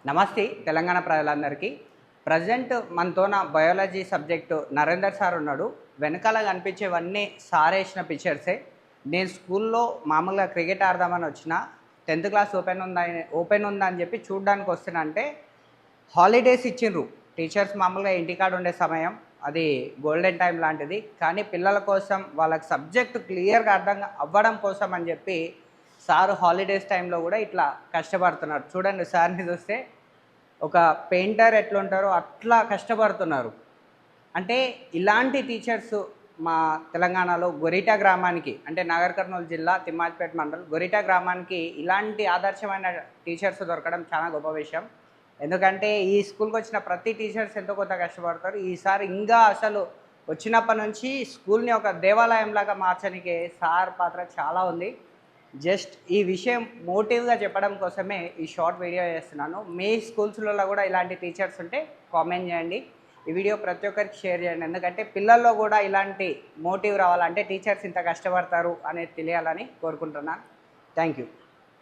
నమస్తే తెలంగాణ ప్రజలందరికీ. ప్రజెంట్ మనతోన బయాలజీ సబ్జెక్టు నరేందర్ సార్ ఉన్నాడు. వెనకాల కనిపించేవన్నీ సార్ వేసిన పిక్చర్సే. నేను స్కూల్లో మామూలుగా క్రికెట్ ఆడదామని వచ్చిన 10th క్లాస్ ఓపెన్ ఉందని చెప్పి చూడడానికి వస్తున్నా. హాలిడేస్ ఇచ్చిండ్రు టీచర్స్. మామూలుగా ఇంటికాడ ఉండే సమయం అది గోల్డెన్ టైం లాంటిది. కానీ పిల్లల కోసం వాళ్ళకి సబ్జెక్ట్ క్లియర్గా అర్థం అవ్వడం కోసం అని చెప్పి సార్ హాలిడేస్ టైంలో కూడా ఇట్లా కష్టపడుతున్నారు. చూడండి సార్ని చూస్తే ఒక పెయింటర్ ఎట్లుంటారో అట్లా కష్టపడుతున్నారు. అంటే ఇలాంటి టీచర్స్ మా తెలంగాణలో గొరిటా గ్రామానికి, అంటే నాగర్ కర్నూలు జిల్లా తిమ్మాజ్పేట మండలం గొరిటా గ్రామానికి ఇలాంటి ఆదర్శమైన టీచర్స్ దొరకడం చాలా గొప్ప విషయం. ఎందుకంటే ఈ స్కూల్కి వచ్చిన ప్రతి టీచర్స్ ఎంతో కొంత కష్టపడతారు. ఈసారి ఇంకా అసలు వచ్చినప్పటి నుంచి స్కూల్ని ఒక దేవాలయంలాగా మార్చడానికి సార్ పాత్ర చాలా ఉంది. జస్ట్ ఈ విషయం మోటివ్గా చెప్పడం కోసమే ఈ షార్ట్ వీడియో చేస్తున్నాను. మీ స్కూల్స్లలో కూడా ఇలాంటి టీచర్స్ ఉంటే కామెంట్ చేయండి. ఈ వీడియో ప్రతి ఒక్కరికి షేర్ చేయండి. ఎందుకంటే పిల్లల్లో కూడా ఇలాంటి మోటివ్ రావాలంటే టీచర్స్ ఇంత కష్టపడతారు అనేది తెలియాలని కోరుకుంటున్నాను. Thank you.